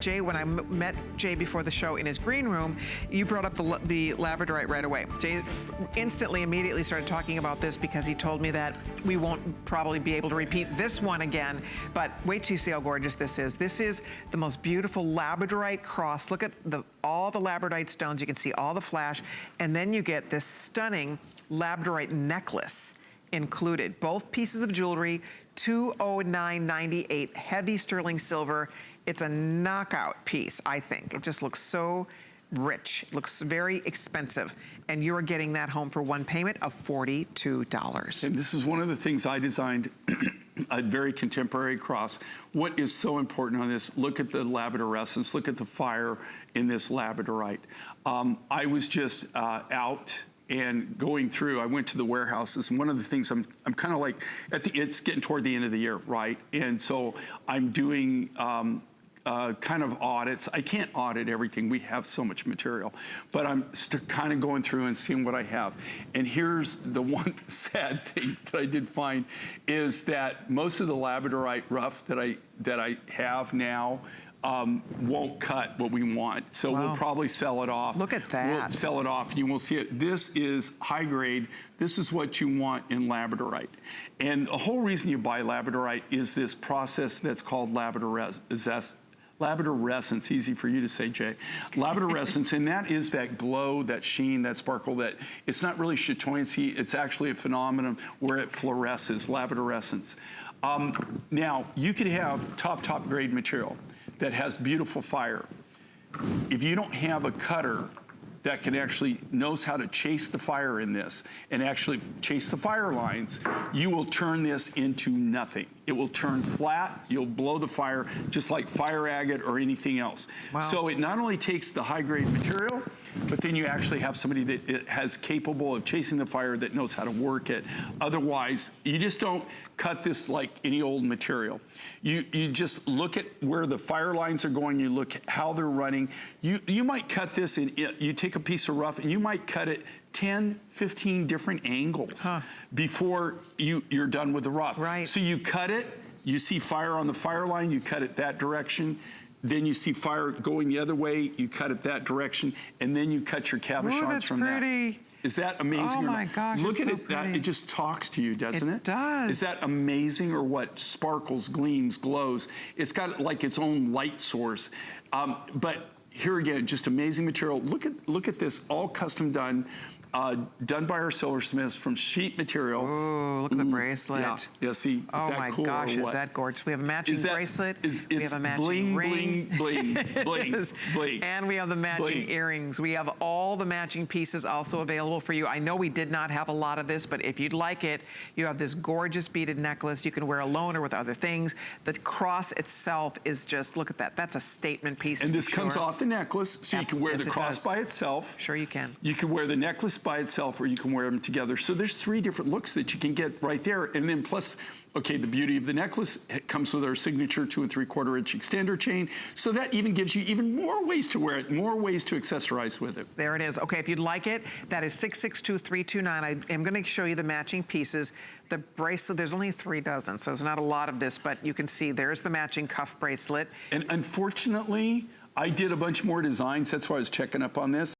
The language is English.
Jay, when I met Jay before the show in his green room, you brought up the Labradorite right away. Jay immediately started talking about this because he told me that we won't probably be able to repeat this one again, but wait till you see how gorgeous this is. This is the most beautiful Labradorite cross. Look at all the Labradorite stones. You can see all the flash, and then you get this stunning Labradorite necklace included. Both pieces of jewelry, $209.98, heavy sterling silver. It's a knockout piece, I think. It just looks so rich. It looks very expensive. And you're getting that home for one payment of $42. And this is one of the things I designed, a very contemporary cross. What is so important on this, look at the labradorescence, look at the fire in this labradorite. I was just out and going through, I went to the warehouses, and one of the things I'm kind of like, it's getting toward the end of the year, right? And so I'm doing kind of audits. I can't audit everything. We have so much material, but I'm kind of going through and seeing what I have. And here's the one sad thing that I did find is that most of the labradorite rough that I have now won't cut what we want. So we'll probably sell it off. Look at that. We'll sell it off and you will see it. This is high grade. This is what you want in labradorite. And the whole reason you buy labradorite is this process that's called labradorescence, easy for you to say, Jay. Labradorescence, and that is that glow, that sheen, that sparkle, that it's not really chatoyancy, it's actually a phenomenon where it fluoresces, labradorescence. Now, you could have top grade material that has beautiful fire. If you don't have a cutter that can actually knows how to chase the fire in this and actually chase the fire lines, you will turn this into nothing. It will turn flat, you'll blow the fire just like fire agate or anything else. Wow. So it not only takes the high grade material, but then you actually have somebody that has capable of chasing the fire that knows how to work it. Otherwise, you just don't cut this like any old material. You just look at where the fire lines are going, you look at how they're running. You might cut this and you take a piece of rough and you might cut it 10, 15 different angles before you're done with the rough. Right. So you cut it, you see fire on the fire line, you cut it that direction. Then you see fire going the other way, you cut it that direction, and then you cut your cabochons from that. Pretty. Is that amazing? Oh my gosh, look at so it. It just talks to you, doesn't it? It does. Is that amazing, or what? Sparkles, gleams, glows. It's got like its own light source. But here again, just amazing material. Look at this, all custom done. Done by our silversmiths from sheet material. Oh, look at the bracelet. Yeah, see, oh my cool gosh, is that gorgeous? We have a matching bracelet. We have a matching bling, ring. bling, bling, bling. And we have the matching earrings. We have all the matching pieces also available for you. I know we did not have a lot of this, but if you'd like it, you have this gorgeous beaded necklace. You can wear alone or with other things. The cross itself is just, look at that. That's a statement piece. And this comes off the necklace, so you can wear the cross by itself. Sure you can. You can wear the necklace by itself, or you can wear them together. So there's 3 different looks that you can get right there. And then plus, okay, the beauty of the necklace, it comes with our signature 2 3/4 inch extender chain. So that even gives you even more ways to wear it, more ways to accessorize with it. There it is. Okay, if you'd like it, that is 662-329. I am gonna show you the matching pieces. The bracelet, there's only 3 dozen, so there's not a lot of this, but you can see there's the matching cuff bracelet. And unfortunately, I did a bunch more designs. That's why I was checking up on this.